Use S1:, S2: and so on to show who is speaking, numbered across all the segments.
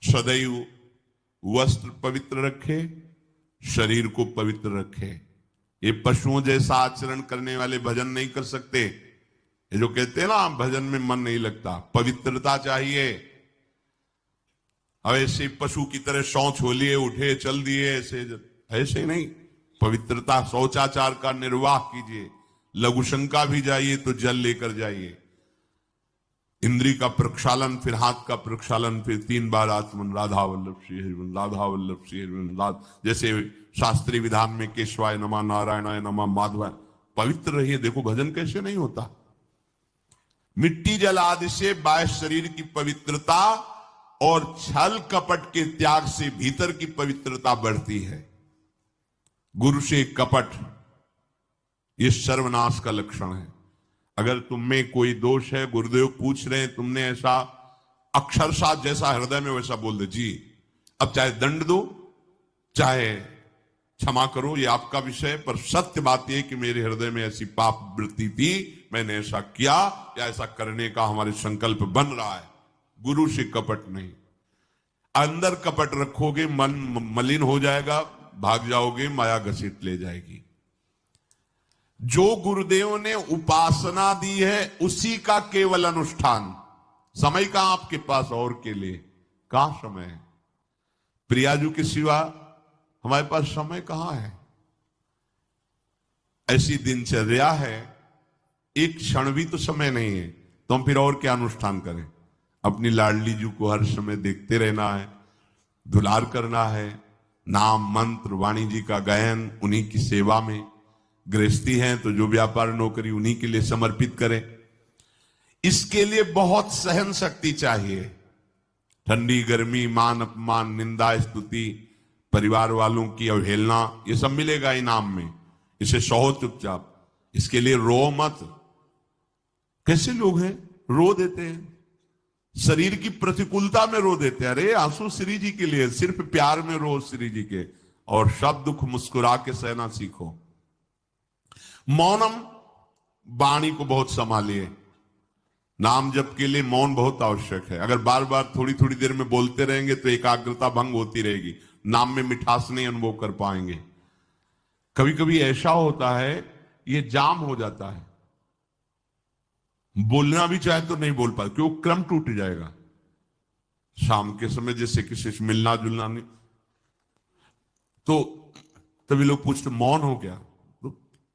S1: सदैव वस्त्र पवित्र रखे, शरीर को पवित्र रखे। ये पशुओं जैसा आचरण करने वाले भजन नहीं कर सकते। ये जो कहते हैं ना भजन में मन नहीं लगता, पवित्रता चाहिए। अब ऐसे पशु की तरह शौच हो लिए, उठे चल दिए, ऐसे नहीं। पवित्रता, शौचाचार का निर्वाह कीजिए। लघु शंका भी जाइए तो जल लेकर जाइए। इंद्री का प्रक्षालन, फिर हाथ का प्रक्षालन, फिर 3 बार आत्मन राधा वल्लभ श्री हरिवंश, राधा वल्लभ श्री हरिवंश, जैसे शास्त्रीय विधान में केशवाय नमः, नारायणाय नमः, माधवाय। पवित्र रहिए। देखो भजन कैसे नहीं होता। मिट्टी जल आदि से बाह्य शरीर की पवित्रता और छल कपट के त्याग से भीतर की पवित्रता बढ़ती है। गुरु से कपट, यह सर्वनाश का लक्षण है। अगर तुम में कोई दोष है, गुरुदेव पूछ रहे हैं, तुमने ऐसा अक्षरशः जैसा हृदय में वैसा बोल दे जी, अब चाहे दंड दो चाहे क्षमा करो, ये आपका विषय, पर सत्य बात यह कि मेरे हृदय में ऐसी पाप वृत्ति थी, मैंने ऐसा किया या ऐसा करने का हमारे संकल्प बन रहा है। गुरु से कपट नहीं। अंदर कपट रखोगे, मन मलिन हो जाएगा, भाग जाओगे, माया घसीट ले जाएगी। जो गुरुदेव ने उपासना दी है उसी का केवल अनुष्ठान। समय का आपके पास और के लिए कहां समय है? प्रियाजू के सिवा हमारे पास समय कहां है? ऐसी दिनचर्या है, एक क्षण भी तो समय नहीं है, तो हम फिर और क्या अनुष्ठान करें? अपनी लाडली जू को हर समय देखते रहना है, दुलार करना है, नाम मंत्र वाणी जी का गायन, उन्हीं की सेवा में। गृहस्थी हैं तो जो व्यापार नौकरी उन्हीं के लिए समर्पित करें। इसके लिए बहुत सहन शक्ति चाहिए। ठंडी गर्मी, मान अपमान, निंदा स्तुति, परिवार वालों की अवहेलना, ये सब मिलेगा इनाम में। इसे सहो चुपचाप। इसके लिए रो मत। कैसे लोग हैं रो देते हैं, शरीर की प्रतिकूलता में रो देते हैं। अरे आंसू श्री जी के लिए, सिर्फ प्यार में रो श्री जी के, और सब दुख मुस्कुरा के सहना सीखो। मौनम, वाणी को बहुत संभालिए। नाम जप के लिए मौन बहुत आवश्यक है। अगर बार बार थोड़ी थोड़ी देर में बोलते रहेंगे तो एकाग्रता भंग होती रहेगी, नाम में मिठास नहीं अनुभव कर पाएंगे। कभी कभी ऐसा होता है ये जाम हो जाता है, बोलना भी चाहे तो नहीं बोल पाते, क्यों? क्रम टूट जाएगा। शाम के समय जैसे किसी से मिलना जुलना नहीं, तो तभी लोग पूछते मौन हो गया, तो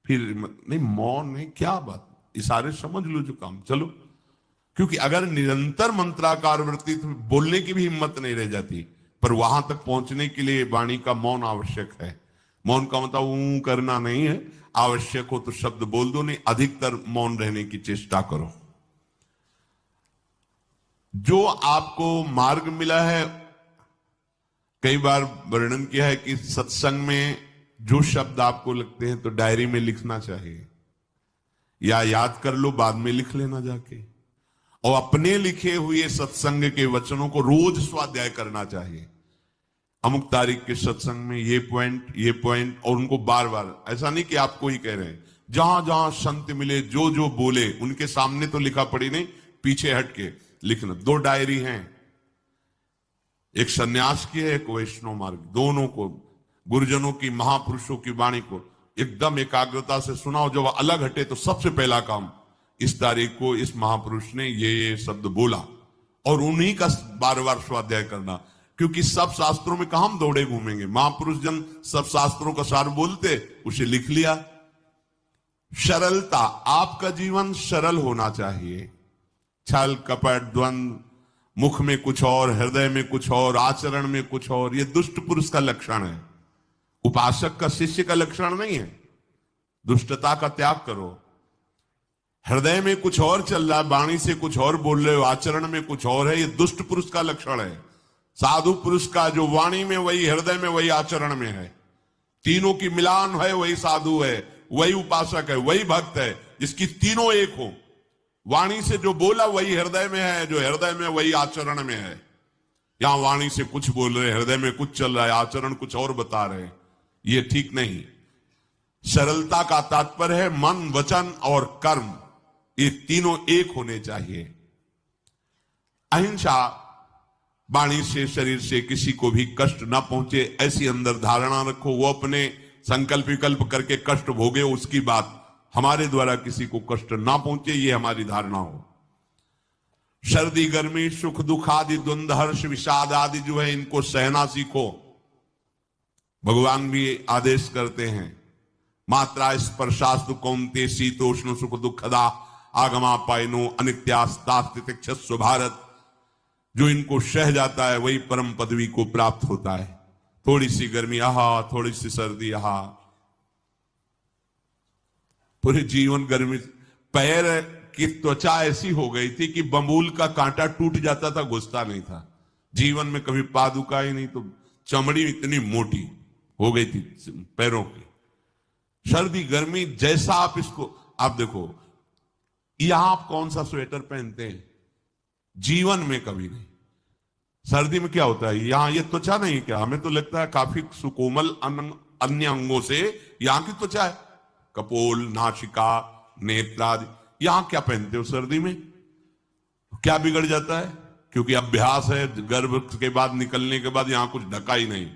S1: फिर नहीं मौन नहीं, क्या बात, इशारे समझ लो जो काम, चलो। क्योंकि अगर निरंतर मंत्राकार वृत्ति तो बोलने की भी हिम्मत नहीं रह जाती। पर वहां तक पहुंचने के लिए वाणी का मौन आवश्यक है। मौन का मतलब ऊ करना नहीं है, आवश्यक हो तो शब्द बोल दो, नहीं अधिकतर मौन रहने की चेष्टा करो। जो आपको मार्ग मिला है, कई बार वर्णन किया है कि सत्संग में जो शब्द आपको लगते हैं तो डायरी में लिखना चाहिए, या याद कर लो, बाद में लिख लेना जाके। और अपने लिखे हुए सत्संग के वचनों को रोज स्वाध्याय करना चाहिए। अमुक तारीख के सत्संग में ये पॉइंट, और उनको बार बार, ऐसा नहीं कि आपको ही कह रहे हैं, जहां जहां संत मिले जो जो बोले उनके सामने तो लिखा पड़ी नहीं, पीछे हट के लिखना। 2 डायरी हैं, एक सन्यास की है, एक वैष्णव मार्ग। दोनों को, गुरुजनों की, महापुरुषों की वाणी को एकदम एकाग्रता से सुनाओ। जब अलग हटे तो सबसे पहला काम, इस तारीख को इस महापुरुष ने ये शब्द बोला, और उन्हीं का बार बार स्वाध्याय करना। क्योंकि सब शास्त्रों में कहां हम दौड़े घूमेंगे, महापुरुष जन सब शास्त्रों का सार बोलते, उसे लिख लिया। सरलता, आपका जीवन सरल होना चाहिए। छल कपट द्वंद, मुख में कुछ और, हृदय में कुछ और, आचरण में कुछ और, यह दुष्ट पुरुष का लक्षण है। उपासक का, शिष्य का लक्षण नहीं है। दुष्टता का त्याग करो। हृदय में कुछ और चल रहा है, वाणी से कुछ और बोल रहे हो, आचरण में कुछ और है, यह दुष्ट पुरुष का लक्षण है। साधु पुरुष का जो वाणी में वही, हृदय में वही, आचरण में है, तीनों की मिलान है, वही साधु है, वही उपासक है, वही भक्त है, जिसकी तीनों एक हो। वाणी से जो बोला वही हृदय में है, जो हृदय में वही आचरण में है। यहां वाणी से कुछ बोल रहे, हृदय में कुछ चल रहा है, आचरण कुछ और बता रहे, ये ठीक नहीं। सरलता का तात्पर्य है मन, वचन और कर्म, ये तीनों एक होने चाहिए। अहिंसा वाणी से शरीर से किसी को भी कष्ट ना पहुंचे, ऐसी अंदर धारणा रखो। वो अपने संकल्प विकल्प करके कष्ट भोगे, उसकी बात, हमारे द्वारा किसी को कष्ट ना पहुंचे, ये हमारी धारणा हो। सर्दी गर्मी सुख दुख आदि द्वंद्व हर्ष विषाद आदि जो है, इनको सहना सीखो। भगवान भी आदेश करते हैं, मात्रा स्पर्शास्तु कौन्ते शीतोष्ण सुख दुखदा आगमा पायनो अनित्यास्तास्तितिक्षस्व भारत। जो इनको सह जाता है वही परम पदवी को प्राप्त होता है। थोड़ी सी गर्मी आहा, थोड़ी सी सर्दी आहा, पूरे जीवन गर्मी। पैर की त्वचा ऐसी हो गई थी कि बबूल का कांटा टूट जाता था, घुसता नहीं था। जीवन में कभी पादुका ही नहीं, तो चमड़ी इतनी मोटी हो गई थी पैरों की। सर्दी गर्मी जैसा आप इसको, आप देखो यहां आप कौन सा स्वेटर पहनते हैं, जीवन में कभी नहीं। सर्दी में क्या होता है, यहां ये त्वचा नहीं क्या, हमें तो लगता है काफी सुकोमल अन्य अंगों से यहां की त्वचा है, कपोल नासिका नेत्र आदि। यहां क्या पहनते हो सर्दी में, क्या बिगड़ जाता है, क्योंकि अभ्यास है, गर्भ के बाद निकलने के बाद यहां कुछ ढका ही नहीं,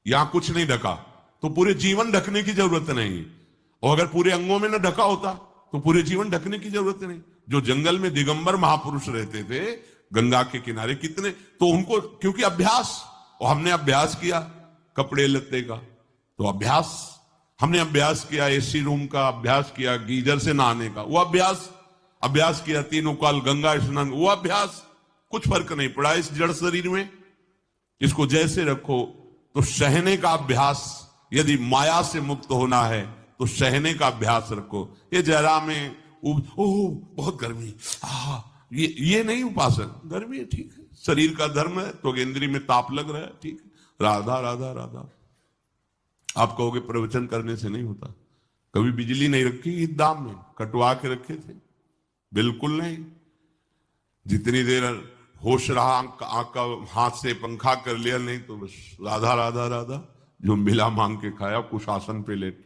S1: यहां कुछ नहीं ढका, तो पूरे जीवन ढकने की जरूरत नहीं। और अगर पूरे अंगों में न ढका होता तो पूरे जीवन ढकने की जरूरत नहीं। जो जंगल में दिगंबर महापुरुष रहते थे गंगा के किनारे, कितने, तो उनको क्योंकि अभ्यास, और हमने अभ्यास किया कपड़े लत्ते का, तो अभ्यास, हमने अभ्यास किया एसी रूम का, अभ्यास किया गीजर से नहाने का, वो अभ्यास किया तीनों काल गंगा स्नान, वो अभ्यास, कुछ फर्क नहीं पड़ा इस जड़ शरीर में। इसको जैसे रखो, तो सहने का अभ्यास, यदि माया से मुक्त होना है तो सहने का अभ्यास रखो। ये जरा में ओह बहुत गर्मी, ये नहीं उपासन, गर्मी है ठीक है, शरीर का धर्म है, तो इंद्रिय में ताप लग रहा है ठीक है, राधा राधा राधा। आप कहोगे प्रवचन करने से नहीं होता, कभी बिजली नहीं रखी ईद दाम में, कटवा के रखे थे, बिल्कुल नहीं। जितनी देर होश रहा आंख का हाथ से पंखा कर लिया, नहीं तो बस राधा राधा राधा, जो मिला मांग के खाया, कुशासन पे लेट।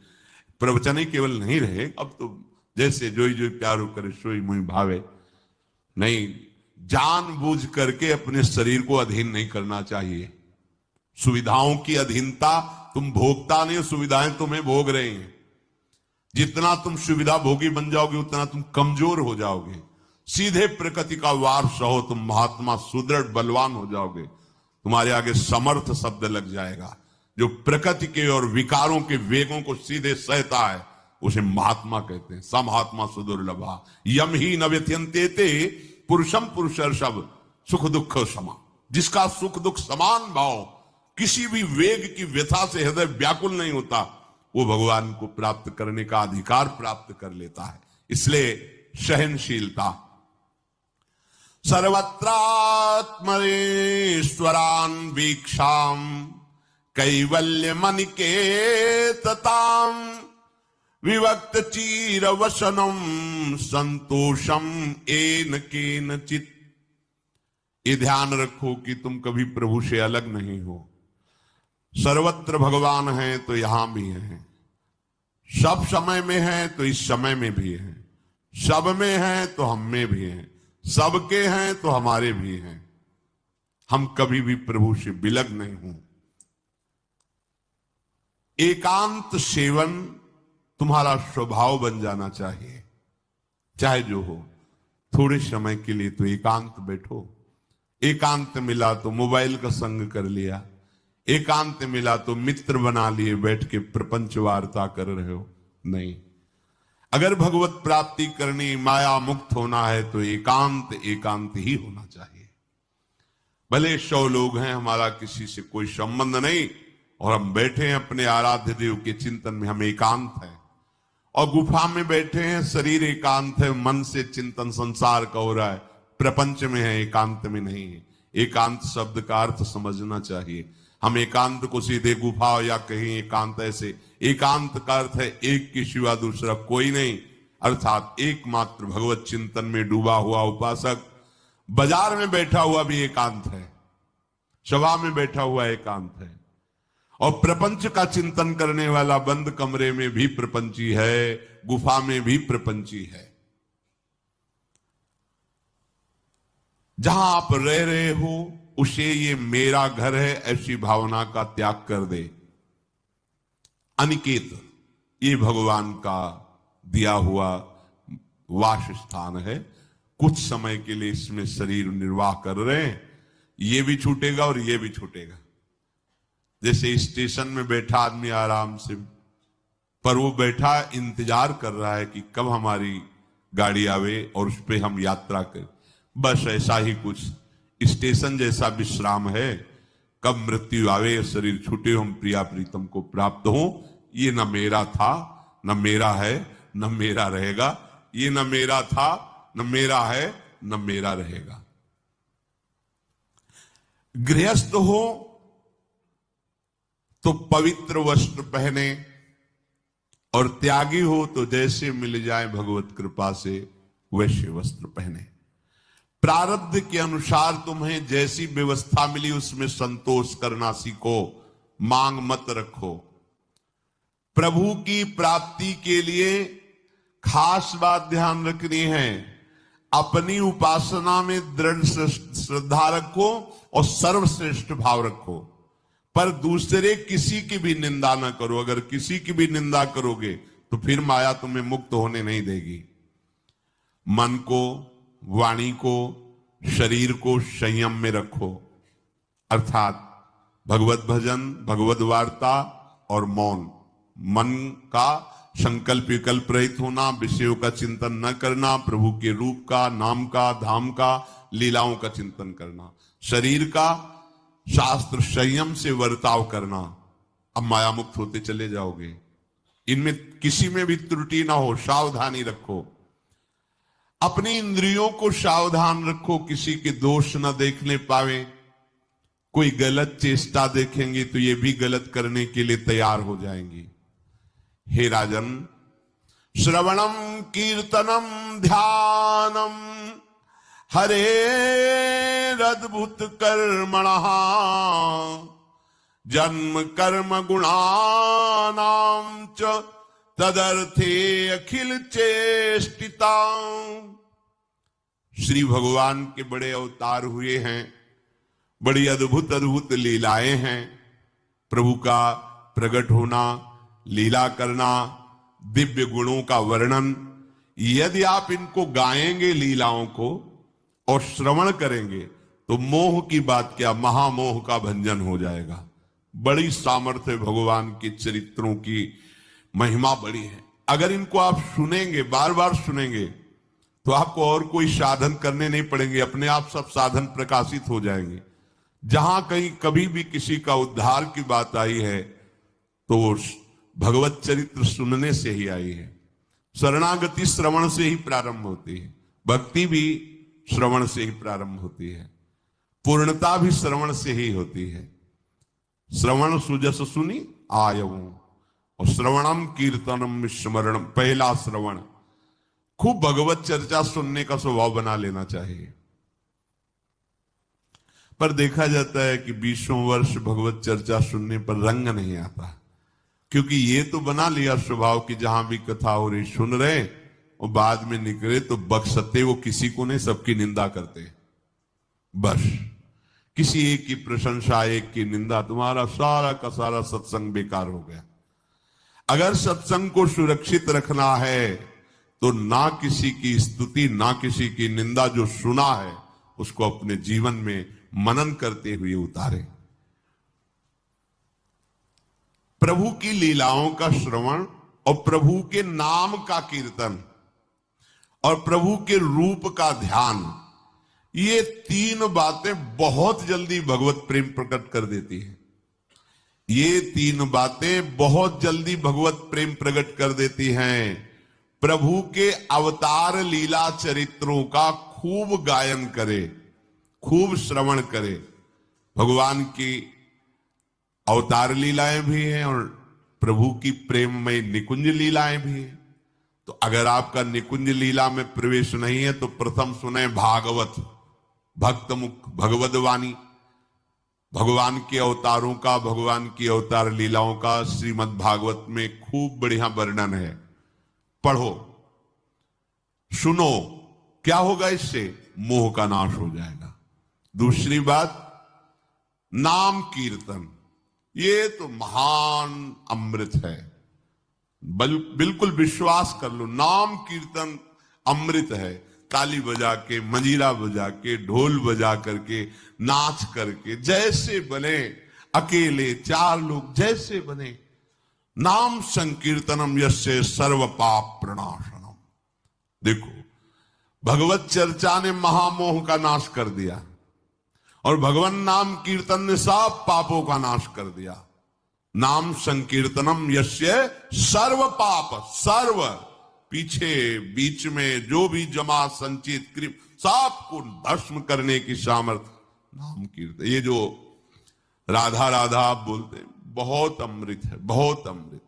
S1: प्रवचन ही केवल नहीं रहे, अब तो जैसे जोई जोई प्यारो करे सोई मुई भावे, नहीं, जानबूझ करके अपने शरीर को अधीन नहीं करना चाहिए। सुविधाओं की अधीनता, तुम भोगता नहीं, सुविधाएं तुम्हें भोग रही हैं। जितना तुम सुविधा भोगी बन जाओगे उतना तुम कमजोर हो जाओगे। सीधे प्रकृति का वार सहो, तुम महात्मा सुदृढ़ बलवान हो जाओगे, तुम्हारे आगे समर्थ शब्द लग जाएगा। जो प्रकृति के और विकारों के वेगों को सीधे सहता है उसे महात्मा कहते हैं। समहात्मा सुदुर्लभा यम ही न व्यथयन्ते पुरुषम पुरुषर्षभ सुख दुख समा। जिसका सुख दुख समान भाव, किसी भी वेग की व्यथा से हृदय व्याकुल नहीं होता, वो भगवान को प्राप्त करने का अधिकार प्राप्त कर लेता है। इसलिए सहनशीलता। सर्वत्रात्मनेश्वरान वीक्षाम कैवल्य मनिकेतताम विवक्त चीर वसनम संतोषम एन केनचित। ये ध्यान रखो कि तुम कभी प्रभु से अलग नहीं हो। सर्वत्र भगवान है तो यहां भी है, सब समय में है तो इस समय में भी है, सब में है तो हम में भी है, सबके हैं तो हमारे भी हैं। हम कभी भी प्रभु से बिलग नहीं हूं। एकांत सेवन तुम्हारा स्वभाव बन जाना चाहिए, चाहे जो हो। थोड़े समय के लिए तो एकांत बैठो। एकांत मिला तो मोबाइल का संग कर लिया, एकांत मिला तो मित्र बना लिए, बैठ के प्रपंच वार्ता कर रहे हो, नहीं। अगर भगवत प्राप्ति करनी, माया मुक्त होना है तो एकांत एकांत ही होना चाहिए। भले 100 लोग हैं, हमारा किसी से कोई संबंध नहीं, और हम बैठे हैं अपने आराध्य देव के चिंतन में, हम एकांत हैं। और गुफा में बैठे हैं, शरीर एकांत है, मन से चिंतन संसार का हो रहा है, प्रपंच में है, एकांत में नहीं है। एकांत शब्द का अर्थ समझना चाहिए। हम एकांत को सीधे गुफा या कहीं एकांत, ऐसे एकांत का अर्थ है एक के सिवा दूसरा कोई नहीं, अर्थात एकमात्र भगवत चिंतन में डूबा हुआ उपासक। बाजार में बैठा हुआ भी एकांत है, सभा में बैठा हुआ एकांत है, और प्रपंच का चिंतन करने वाला बंद कमरे में भी प्रपंची है, गुफा में भी प्रपंची है। जहां आप रह रहे हो उसे ये मेरा घर है ऐसी भावना का त्याग कर दे। अनिकेत ये भगवान का दिया हुआ वास स्थान है। कुछ समय के लिए इसमें शरीर निर्वाह कर रहे हैं, ये भी छूटेगा और ये भी छूटेगा। जैसे स्टेशन में बैठा आदमी आराम से, पर वो बैठा इंतजार कर रहा है कि कब हमारी गाड़ी आवे और उस पर हम यात्रा करें। बस ऐसा ही कुछ स्टेशन जैसा विश्राम है। कब मृत्यु आवे, शरीर छूटे, हम प्रिया प्रीतम को प्राप्त हो। ये न मेरा था, न मेरा है, न मेरा रहेगा। ये न मेरा था, न मेरा है, न मेरा रहेगा। गृहस्थ हो तो पवित्र वस्त्र पहने, और त्यागी हो तो जैसे मिल जाए भगवत कृपा से वैसे वस्त्र पहने। प्रारब्ध के अनुसार तुम्हें जैसी व्यवस्था मिली उसमें संतोष करना सीखो, मांग मत रखो। प्रभु की प्राप्ति के लिए खास बात ध्यान रखनी है, अपनी उपासना में दृढ़ श्रद्धा रखो और सर्वश्रेष्ठ भाव रखो, पर दूसरे किसी की भी निंदा ना करो। अगर किसी की भी निंदा करोगे तो फिर माया तुम्हें मुक्त होने नहीं देगी। मन को, वाणी को, शरीर को संयम में रखो, अर्थात भगवत भजन, भगवत वार्ता और मौन। मन का संकल्प विकल्प रहित होना, विषयों का चिंतन न करना, प्रभु के रूप का, नाम का, धाम का, लीलाओं का चिंतन करना। शरीर का शास्त्र संयम से वर्ताव करना। अब माया मुक्त होते चले जाओगे। इनमें किसी में भी त्रुटि ना हो, सावधानी रखो। अपनी इंद्रियों को सावधान रखो, किसी के दोष न देखने पावे। कोई गलत चेष्टा देखेंगे तो ये भी गलत करने के लिए तैयार हो जाएंगी। हे राजन, श्रवणम कीर्तनम ध्यानम हरेरद्भुत कर्मणः जन्म कर्म गुणानां च तदर्थे अखिल चेष्टिता। श्री भगवान के बड़े अवतार हुए हैं, बड़ी अद्भुत अद्भुत लीलाएं हैं। प्रभु का प्रकट होना, लीला करना, दिव्य गुणों का वर्णन। यदि आप इनको गाएंगे लीलाओं को और श्रवण करेंगे तो मोह की बात क्या, महामोह का भंजन हो जाएगा। बड़ी सामर्थ्य भगवान के चरित्रों की, महिमा बड़ी है। अगर इनको आप सुनेंगे, बार बार सुनेंगे, तो आपको और कोई साधन करने नहीं पड़ेंगे, अपने आप सब साधन प्रकाशित हो जाएंगे। जहां कहीं कभी भी किसी का उद्धार की बात आई है तो भगवत चरित्र सुनने से ही आई है। शरणागति श्रवण से ही प्रारंभ होती है, भक्ति भी श्रवण से ही प्रारंभ होती है, पूर्णता भी श्रवण से ही होती है। श्रवण सुजस सुनी आयऊ, और श्रवणम कीर्तनम स्मरणम। पहला श्रवण, खूब भगवत चर्चा सुनने का स्वभाव बना लेना चाहिए। पर देखा जाता है कि 20 वर्ष भगवत चर्चा सुनने पर रंग नहीं आता, क्योंकि ये तो बना लिया स्वभाव कि जहां भी कथा हो रही सुन रहे, और बाद में निकले तो बक्सते वो किसी को नहीं, सबकी निंदा करते। बस किसी एक की प्रशंसा, एक की निंदा, तुम्हारा सारा का सारा सत्संग बेकार हो गया। अगर सत्संग को सुरक्षित रखना है तो ना किसी की स्तुति, ना किसी की निंदा, जो सुना है उसको अपने जीवन में मनन करते हुए उतारे। प्रभु की लीलाओं का श्रवण और प्रभु के नाम का कीर्तन और प्रभु के रूप का ध्यान, ये तीन बातें बहुत जल्दी भगवत प्रेम प्रकट कर देती है। ये तीन बातें बहुत जल्दी भगवत प्रेम प्रकट कर देती हैं। प्रभु के अवतार लीला चरित्रों का खूब गायन करे, खूब श्रवण करे। भगवान की अवतार लीलाएं भी हैं और प्रभु की प्रेममय निकुंज लीलाएं भी हैं। तो अगर आपका निकुंज लीला में प्रवेश नहीं है तो प्रथम सुने भागवत, भक्त मुख भगवद वाणी, भगवान के अवतारों का, भगवान की अवतार लीलाओं का श्रीमद् भागवत में खूब बढ़िया वर्णन है। पढ़ो, सुनो, क्या होगा इससे? मोह का नाश हो जाएगा। दूसरी बात, नाम कीर्तन, ये तो महान अमृत है। बिल्कुल विश्वास कर लो, नाम कीर्तन अमृत है। ताली बजा के, मंजीरा बजा के, ढोल बजा करके, नाच करके, जैसे बने, अकेले, चार लोग, जैसे बने, नाम संकीर्तनम यस्य सर्व पाप प्रणाशनम। देखो, भगवत चर्चा ने महामोह का नाश कर दिया और भगवान नाम कीर्तन ने सब पापों का नाश कर दिया। नाम संकीर्तनम यस्य सर्व पाप, सर्व, पीछे बीच में जो भी जमा संचित कृप, सबको भस्म करने की सामर्थ्य नाम कीर्तन। ये जो राधा राधा आप बोलते हैं, बहुत अमृत है, बहुत अमृत।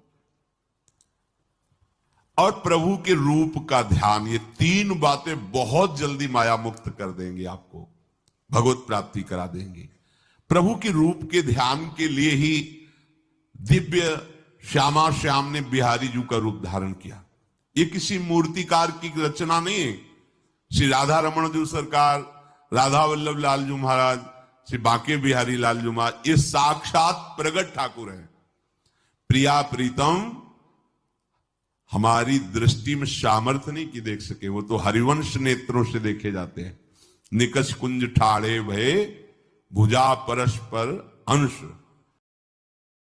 S1: और प्रभु के रूप का ध्यान, ये तीन बातें बहुत जल्दी माया मुक्त कर देंगे, आपको भगवत प्राप्ति करा देंगे। प्रभु के रूप के ध्यान के लिए ही दिव्य श्यामा श्याम ने बिहारी जी का रूप धारण किया। ये किसी मूर्तिकार की रचना नहीं है। श्री राधा रमण जी सरकार, राधा वल्लभ लाल जी महाराज, श्री बांके बिहारी लाल जी महाराज, ये साक्षात प्रगट ठाकुर हैं। प्रिया प्रीतम हमारी दृष्टि में सामर्थ्य नहीं कि देख सके, वो तो हरिवंश नेत्रों से देखे जाते हैं। निकष कुंज ठाड़े भये, भुजा परस्पर अंश,